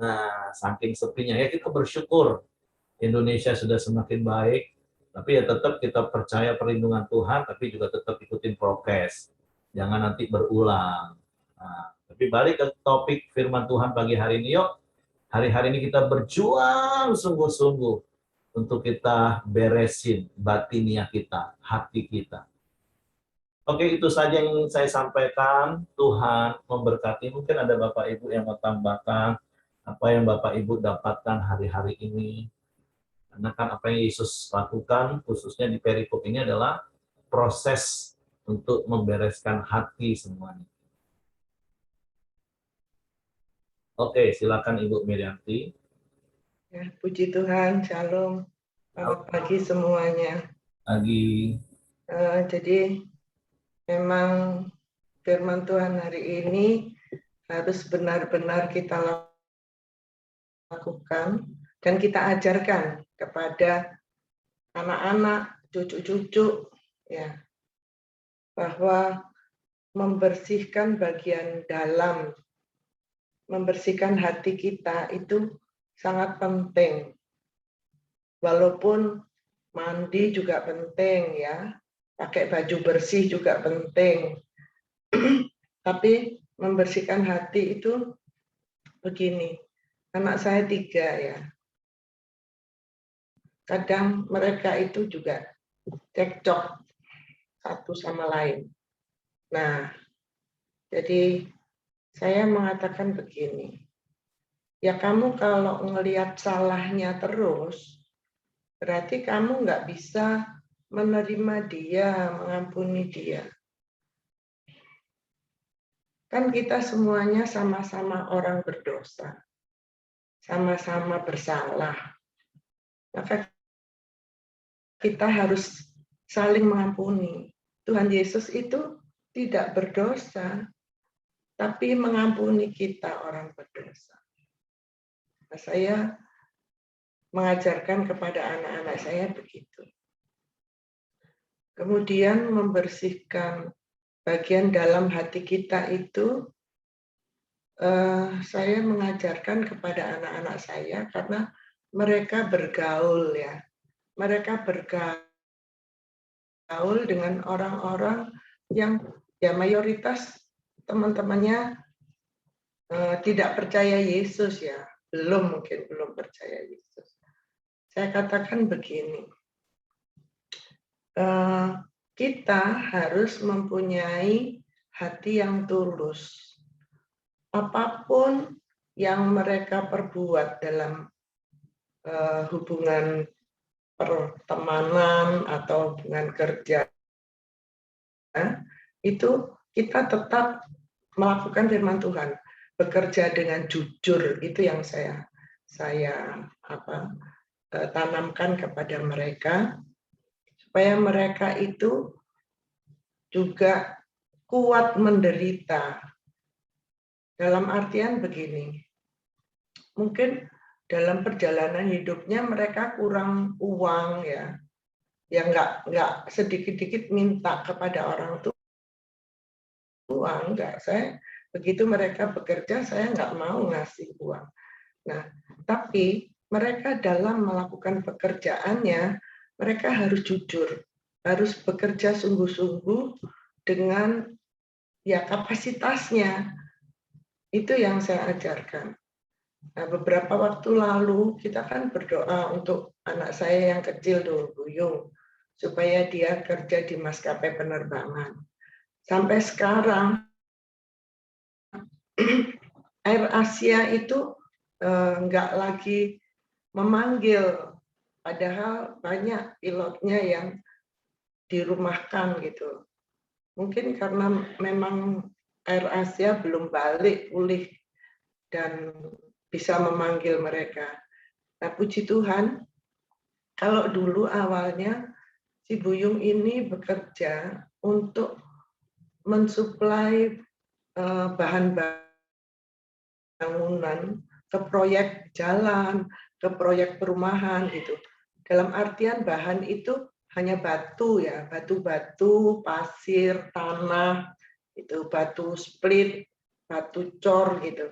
Nah, saking sepinya ya kita bersyukur Indonesia sudah semakin baik, tapi ya tetap kita percaya perlindungan Tuhan, tapi juga tetap ikutin prokes. Jangan nanti berulang. Nah, tapi balik ke topik firman Tuhan pagi hari ini, yuk. Hari-hari ini kita berjuang sungguh-sungguh untuk kita beresin batinia kita, hati kita. Oke, itu saja yang saya sampaikan. Tuhan memberkati. Mungkin ada Bapak Ibu yang mau tambahkan apa yang Bapak Ibu dapatkan hari-hari ini. Karena kan apa yang Yesus lakukan, khususnya di perikop ini adalah proses untuk membereskan hati semuanya. Oke, silakan Ibu Mirianti. Ya, puji Tuhan, shalom. Selamat pagi semuanya. Pagi. Jadi memang firman Tuhan hari ini harus benar-benar kita lakukan dan kita ajarkan kepada anak-anak, cucu-cucu, ya, bahwa membersihkan bagian dalam, membersihkan hati kita itu sangat penting. Walaupun mandi juga penting ya, pakai baju bersih juga penting. Tapi membersihkan hati itu begini, anak saya 3 ya. Kadang mereka itu juga cekcok satu sama lain. Nah, jadi saya mengatakan begini, ya kamu kalau ngelihat salahnya terus, berarti kamu nggak bisa menerima dia, mengampuni dia. Kan kita semuanya sama-sama orang berdosa, sama-sama bersalah. Maka kita harus saling mengampuni. Tuhan Yesus itu tidak berdosa, tapi mengampuni kita orang berdosa. Nah, saya mengajarkan kepada anak-anak saya begitu. Kemudian membersihkan bagian dalam hati kita itu, saya mengajarkan kepada anak-anak saya karena mereka bergaul ya. Mereka bergaul dengan orang-orang yang ya mayoritas teman-temannya tidak percaya Yesus ya. Mungkin belum percaya Yesus. Saya katakan begini, kita harus mempunyai hati yang tulus. Apapun yang mereka perbuat dalam hubungan pertemanan atau hubungan kerja, itu kita tetap melakukan firman Tuhan, bekerja dengan jujur. Itu yang saya tanamkan kepada mereka, supaya mereka itu juga kuat menderita. Dalam artian begini, mungkin dalam perjalanan hidupnya mereka kurang uang ya, yang nggak sedikit-sedikit minta kepada orang tua, enggak. Saya begitu mereka bekerja, saya nggak mau ngasih uang. Nah, tapi mereka dalam melakukan pekerjaannya, mereka harus jujur, harus bekerja sungguh-sungguh dengan ya kapasitasnya. Itu yang saya ajarkan. Nah, beberapa waktu lalu kita kan berdoa untuk anak saya yang kecil dulu, Buyung, supaya dia kerja di maskapai penerbangan. Sampai sekarang Air Asia itu nggak lagi memanggil, padahal banyak pilotnya yang dirumahkan gitu. Mungkin karena memang Air Asia belum balik pulih dan bisa memanggil mereka. Nah, puji Tuhan, kalau dulu awalnya si Buyung ini bekerja untuk mensuplai bahan bangunan ke proyek jalan, ke proyek perumahan gitu. Dalam artian bahan itu hanya batu ya, batu-batu, pasir, tanah, itu batu split, batu cor gitu.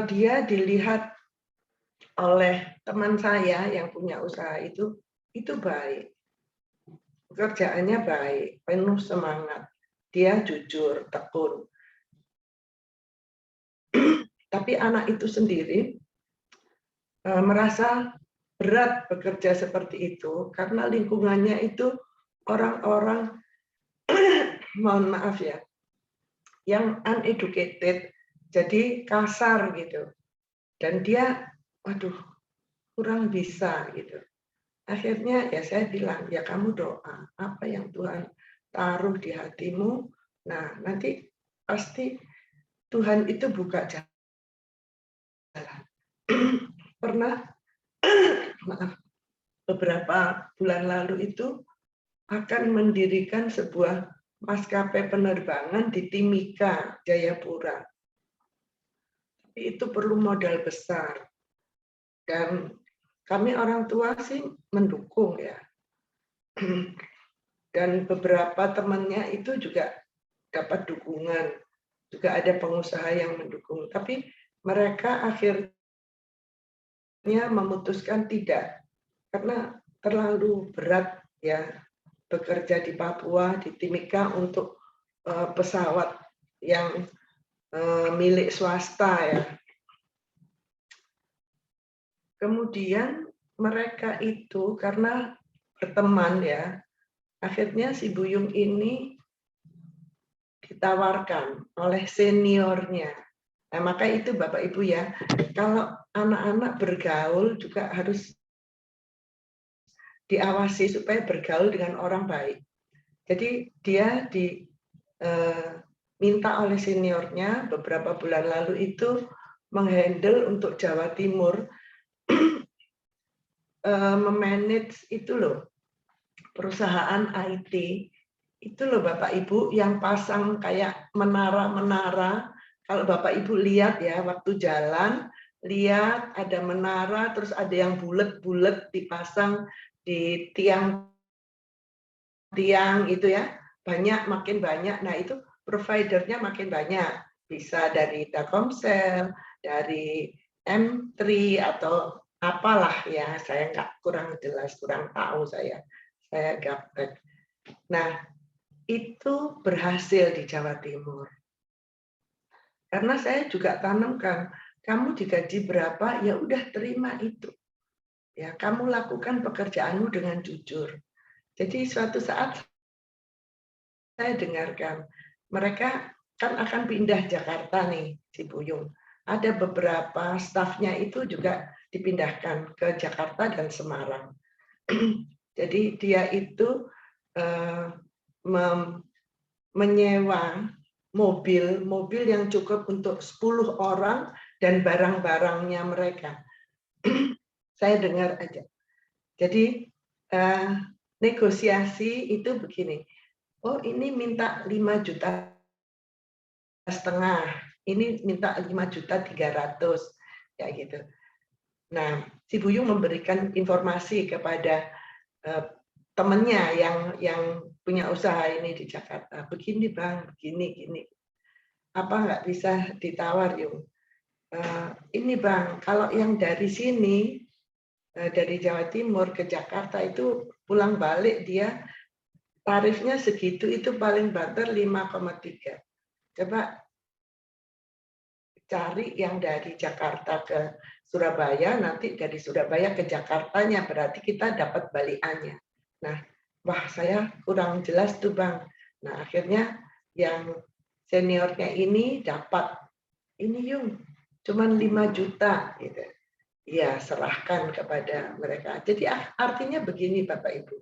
Dia dilihat oleh teman saya yang punya usaha itu baik. Pekerjaannya baik, penuh semangat. Dia jujur, tekun. Tapi anak itu sendiri merasa berat bekerja seperti itu karena lingkungannya itu orang-orang mohon maaf ya, yang uneducated, jadi kasar gitu. Dan dia, waduh, kurang bisa gitu. Akhirnya ya saya bilang, ya kamu doa, apa yang Tuhan taruh di hatimu, nah nanti pasti Tuhan itu buka jalan. Pernah, maaf, beberapa bulan lalu itu akan mendirikan sebuah maskapai penerbangan di Timika, Jayapura. Tapi itu perlu modal besar. Dan kami orang tua sih mendukung ya. Dan beberapa temannya itu juga dapat dukungan. Juga ada pengusaha yang mendukung. Tapi mereka akhirnya memutuskan tidak. Karena terlalu berat ya bekerja di Papua, di Timika untuk pesawat yang milik swasta ya. Kemudian mereka itu karena berteman ya, akhirnya si Buyung ini ditawarkan oleh seniornya. Nah, maka itu Bapak Ibu ya, kalau anak-anak bergaul juga harus diawasi supaya bergaul dengan orang baik. Jadi dia diminta oleh seniornya beberapa bulan lalu itu menghandle untuk Jawa Timur, memanage itu loh, perusahaan IT, itu loh Bapak Ibu yang pasang kayak menara-menara. Kalau Bapak Ibu lihat ya, waktu jalan, lihat ada menara, terus ada yang bulat-bulat dipasang di tiang itu ya, banyak, makin banyak. Nah itu providernya makin banyak, bisa dari Telkomsel, dari M3 atau apalah ya, saya kurang jelas, kurang tahu saya gaptek. Nah itu berhasil di Jawa Timur. Karena saya juga tanamkan, kamu digaji berapa, ya udah terima itu. Ya, kamu lakukan pekerjaanmu dengan jujur. Jadi suatu saat saya dengarkan, mereka kan akan pindah Jakarta nih, si Buyung. Ada beberapa stafnya itu juga dipindahkan ke Jakarta dan Semarang. Jadi dia itu menyewa mobil yang cukup untuk 10 orang dan barang-barangnya mereka. Saya dengar aja. Jadi negosiasi itu begini. Oh ini minta 5,5 juta ini minta 5.300.000 ya gitu. Nah, si Buyung memberikan informasi kepada temannya yang punya usaha ini di Jakarta. Begini Bang, begini gini. Apa nggak bisa ditawar Yung? Ini Bang, kalau yang dari sini dari Jawa Timur ke Jakarta itu pulang balik dia tarifnya segitu, itu paling banter 5,3. Coba cari yang dari Jakarta ke Surabaya, nanti dari Surabaya ke Jakartanya, berarti kita dapat balikannya. Nah, wah saya kurang jelas tuh Bang. Nah, akhirnya yang seniornya ini dapat, ini Yung, cuman 5 juta gitu. Ya, serahkan kepada mereka. Jadi artinya begini Bapak Ibu,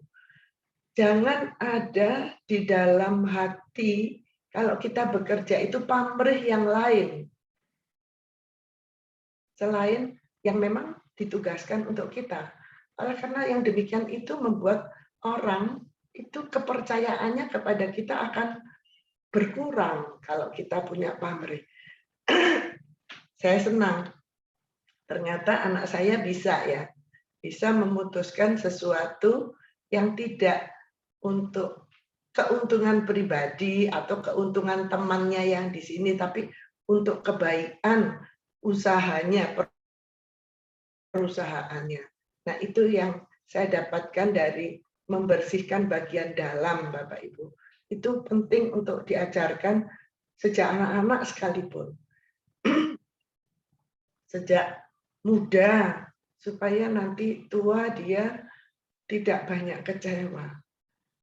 jangan ada di dalam hati kalau kita bekerja itu pamrih yang lain selain yang memang ditugaskan untuk kita. Oleh karena yang demikian itu membuat orang itu kepercayaannya kepada kita akan berkurang kalau kita punya pamrih. Saya senang, ternyata anak saya bisa memutuskan sesuatu yang tidak untuk keuntungan pribadi atau keuntungan temannya yang di sini, tapi untuk kebaikan usahanya, perusahaannya. Nah, itu yang saya dapatkan dari membersihkan bagian dalam, Bapak Ibu. Itu penting untuk diajarkan sejak anak-anak sekalipun. Sejak muda, supaya nanti tua dia tidak banyak kecewa.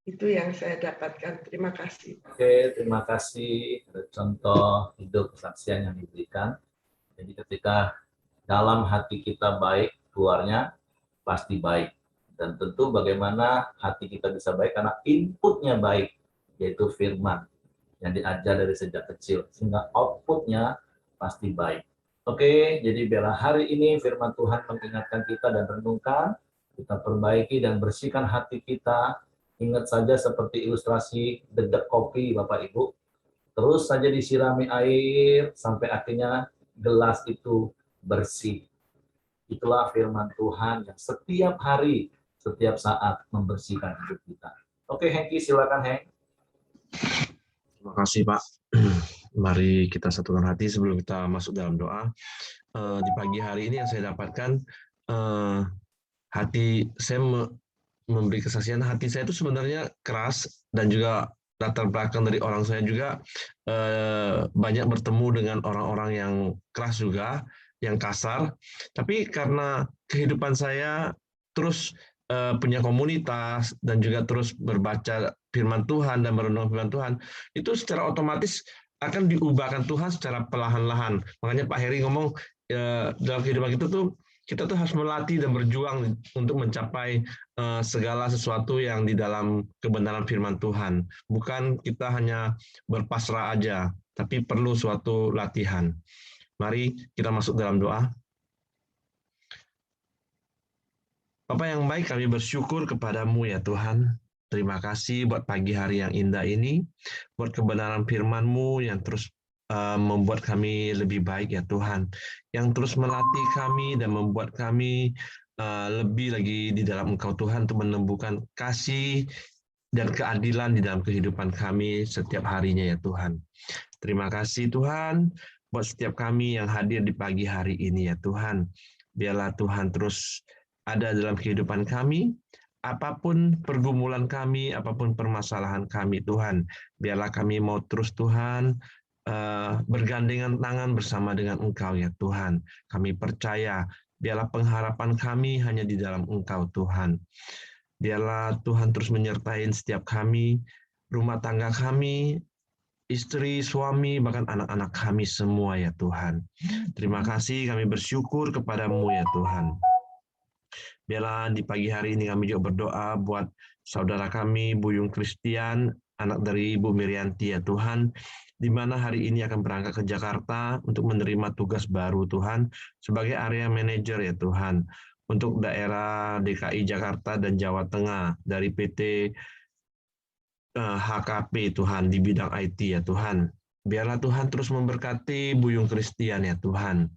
Itu yang saya dapatkan. Terima kasih. Oke, terima kasih. Ada contoh hidup kesaksian yang diberikan. Jadi ketika dalam hati kita baik, keluarnya pasti baik. Dan tentu bagaimana hati kita bisa baik karena inputnya baik, yaitu firman yang diajar dari sejak kecil. Sehingga outputnya pasti baik. Oke, jadi biarlah hari ini firman Tuhan mengingatkan kita dan renungkan, kita perbaiki dan bersihkan hati kita. Ingat saja seperti ilustrasi dedek kopi Bapak Ibu, terus saja disirami air sampai akhirnya gelas itu bersih. Itulah firman Tuhan yang setiap hari, setiap saat membersihkan hidup kita. Oke, Hengki, silakan Heng. Terima kasih Pak. Mari kita satukan hati sebelum kita masuk dalam doa. Di pagi hari ini yang saya dapatkan, hati saya memberi kesaksian, hati saya itu sebenarnya keras, dan juga latar belakang dari orang saya juga banyak bertemu dengan orang-orang yang keras juga, yang kasar. Tapi karena kehidupan saya terus punya komunitas dan juga terus berbaca firman Tuhan dan merenung firman Tuhan, itu secara otomatis akan diubahkan Tuhan secara perlahan-lahan. Makanya Pak Heri ngomong dalam kehidupan kita tuh harus melatih dan berjuang untuk mencapai segala sesuatu yang di dalam kebenaran firman Tuhan. Bukan kita hanya berpasrah aja, tapi perlu suatu latihan. Mari kita masuk dalam doa. Bapa yang baik, kami bersyukur kepadamu ya Tuhan. Terima kasih buat pagi hari yang indah ini, buat kebenaran firman-Mu yang terus membuat kami lebih baik ya Tuhan, yang terus melatih kami dan membuat kami lebih lagi di dalam Engkau Tuhan, untuk menemukan kasih dan keadilan di dalam kehidupan kami setiap harinya ya Tuhan. Terima kasih Tuhan buat setiap kami yang hadir di pagi hari ini ya Tuhan. Biarlah Tuhan terus ada dalam kehidupan kami, apapun pergumulan kami, apapun permasalahan kami Tuhan. Biarlah kami mau terus Tuhan bergandengan tangan bersama dengan Engkau ya Tuhan. Kami percaya, biarlah pengharapan kami hanya di dalam Engkau Tuhan. Biarlah Tuhan terus menyertai setiap kami, rumah tangga kami, istri, suami, bahkan anak-anak kami semua ya Tuhan. Terima kasih, kami bersyukur kepadamu ya Tuhan. Biarlah di pagi hari ini kami juga berdoa buat saudara kami, Buyung Christian, anak dari Ibu Mirianti ya Tuhan, di mana hari ini akan berangkat ke Jakarta untuk menerima tugas baru Tuhan, sebagai area manager ya Tuhan, untuk daerah DKI Jakarta dan Jawa Tengah, dari PT HKP Tuhan, di bidang IT ya Tuhan. Biarlah Tuhan terus memberkati Buyung Christian ya Tuhan.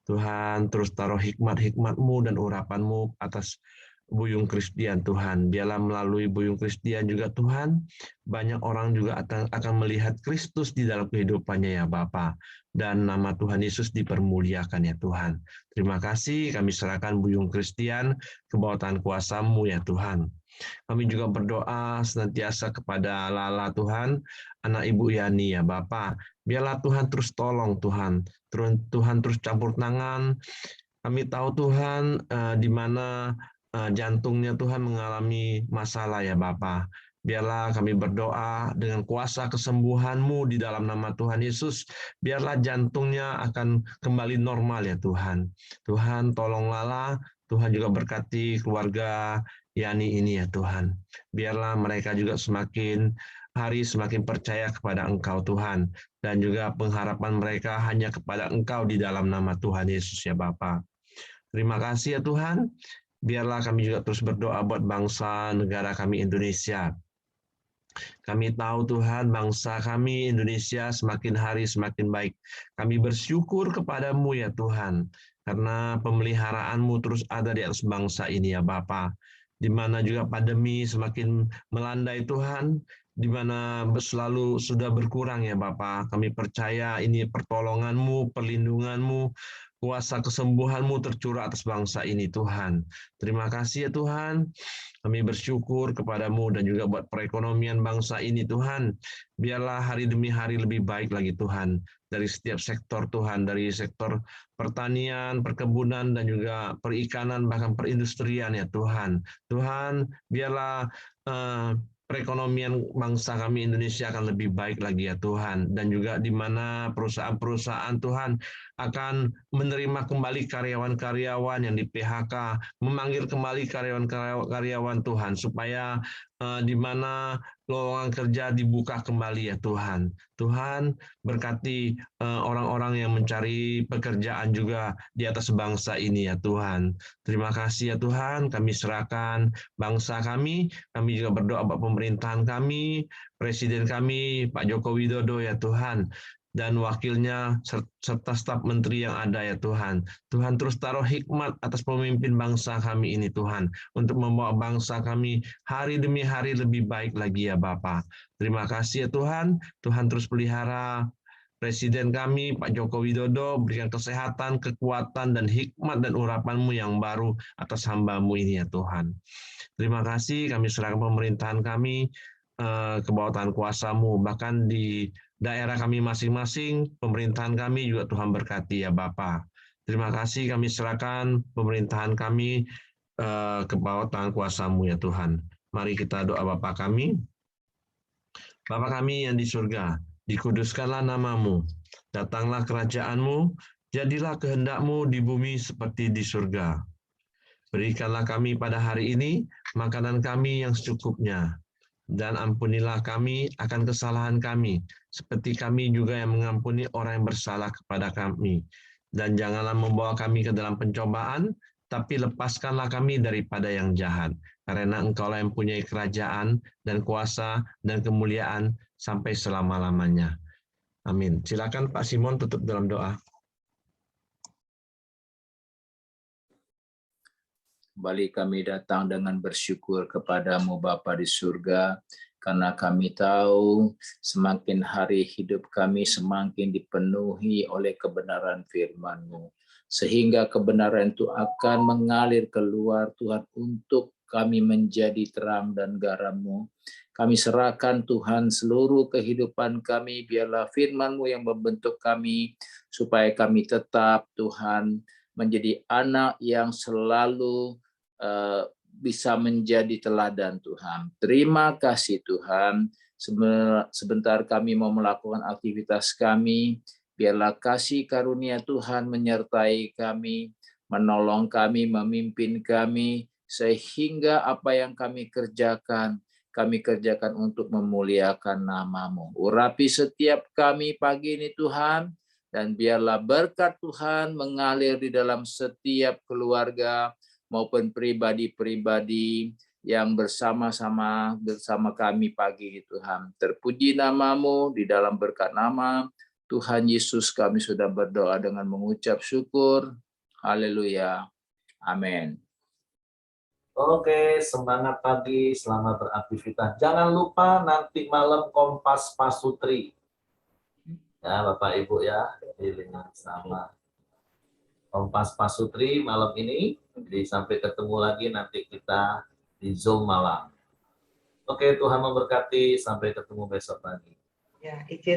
Tuhan terus taruh hikmat-hikmat-Mu dan urapan-Mu atas Buyung Christian Tuhan. Biarlah melalui Buyung Christian juga Tuhan, banyak orang juga akan melihat Kristus di dalam kehidupannya ya Bapa. Dan nama Tuhan Yesus dipermuliakan ya Tuhan. Terima kasih kami serahkan Buyung Christian ke bawah tangan kuasa-Mu ya Tuhan. Kami juga berdoa senantiasa kepada Lala Tuhan, anak Ibu Yani ya Bapa. Biarlah Tuhan terus tolong Tuhan. Tuhan terus campur tangan. Kami tahu Tuhan di mana jantungnya Tuhan mengalami masalah ya Bapa. Biarlah kami berdoa dengan kuasa kesembuhan-Mu di dalam nama Tuhan Yesus. Biarlah jantungnya akan kembali normal ya Tuhan. Tuhan tolong Lala, Tuhan juga berkati keluarga Yani ini ya Tuhan. Biarlah mereka juga semakin hari semakin percaya kepada Engkau Tuhan. Dan juga pengharapan mereka hanya kepada Engkau di dalam nama Tuhan Yesus ya Bapa. Terima kasih ya Tuhan. Biarlah kami juga terus berdoa buat bangsa negara kami Indonesia. Kami tahu Tuhan bangsa kami Indonesia semakin hari semakin baik. Kami bersyukur kepadamu ya Tuhan. Karena pemeliharaanmu terus ada di atas bangsa ini ya Bapa. Di mana juga pandemi semakin melandai Tuhan. Di mana selalu sudah berkurang ya Bapa. Kami percaya ini pertolonganmu, perlindunganmu, kuasa kesembuhanmu tercurah atas bangsa ini Tuhan. Terima kasih ya Tuhan. Kami bersyukur kepadamu dan juga buat perekonomian bangsa ini Tuhan. Biarlah hari demi hari lebih baik lagi Tuhan. Dari setiap sektor Tuhan, dari sektor pertanian, perkebunan, dan juga perikanan, bahkan perindustrian ya Tuhan. Tuhan, biarlah perekonomian bangsa kami Indonesia akan lebih baik lagi ya Tuhan. Dan juga di mana perusahaan-perusahaan Tuhan akan menerima kembali karyawan-karyawan yang di PHK, memanggil kembali karyawan-karyawan Tuhan, supaya di mana lowongan kerja dibuka kembali ya Tuhan. Tuhan berkati orang-orang yang mencari pekerjaan juga di atas bangsa ini ya Tuhan. Terima kasih ya Tuhan, kami serahkan bangsa kami juga berdoa buat pemerintahan kami, Presiden kami, Pak Joko Widodo ya Tuhan, dan wakilnya serta staf menteri yang ada ya Tuhan. Tuhan terus taruh hikmat atas pemimpin bangsa kami ini Tuhan, untuk membawa bangsa kami hari demi hari lebih baik lagi ya Bapa. Terima kasih ya Tuhan, Tuhan terus pelihara Presiden kami, Pak Joko Widodo, berikan kesehatan, kekuatan, dan hikmat dan urapan-Mu yang baru atas hamba-Mu ini ya Tuhan. Terima kasih, kami serahkan pemerintahan kami ke bawah tangan kuasa-Mu, bahkan di daerah kami masing-masing, pemerintahan kami juga Tuhan berkati ya Bapa. Terima kasih kami serahkan pemerintahan kami ke bawah tangan kuasa-Mu ya Tuhan. Mari kita doa Bapa kami. Bapa kami yang di surga, dikuduskanlah nama-Mu, datanglah kerajaan-Mu, jadilah kehendak-Mu di bumi seperti di surga. Berikanlah kami pada hari ini makanan kami yang secukupnya, dan ampunilah kami akan kesalahan kami, seperti kami juga yang mengampuni orang yang bersalah kepada kami. Dan janganlah membawa kami ke dalam pencobaan, tapi lepaskanlah kami daripada yang jahat. Karena Engkaulah yang mempunyai kerajaan dan kuasa dan kemuliaan sampai selama-lamanya. Amin. Silakan Pak Simon tutup dalam doa. Kembali kami datang dengan bersyukur kepadamu Bapa di surga, karena kami tahu semakin hari hidup kami semakin dipenuhi oleh kebenaran firman-Mu. Sehingga kebenaran itu akan mengalir keluar Tuhan untuk kami menjadi terang dan garam-Mu. Kami serahkan Tuhan seluruh kehidupan kami, biarlah firman-Mu yang membentuk kami, supaya kami tetap Tuhan menjadi anak yang selalu bisa menjadi teladan Tuhan. Terima kasih Tuhan. Sebentar kami mau melakukan aktivitas kami, biarlah kasih karunia Tuhan menyertai kami, menolong kami, memimpin kami, sehingga apa yang kami kerjakan untuk memuliakan nama-Mu. Urapi setiap kami pagi ini Tuhan, dan biarlah berkat Tuhan mengalir di dalam setiap keluarga, maupun pribadi-pribadi, yang bersama kami pagi ini Tuhan. Terpuji nama-Mu di dalam berkat nama Tuhan Yesus kami sudah berdoa dengan mengucap syukur. Haleluya. Amin. Oke, semangat pagi, selamat beraktivitas. Jangan lupa nanti malam Kompas Pasutri. Ya, Bapak Ibu ya, healing sama Kompas Pasutri malam ini. Jadi sampai ketemu lagi nanti kita di Zoom malam. Oke, Tuhan memberkati. Sampai ketemu besok pagi. Ya, izin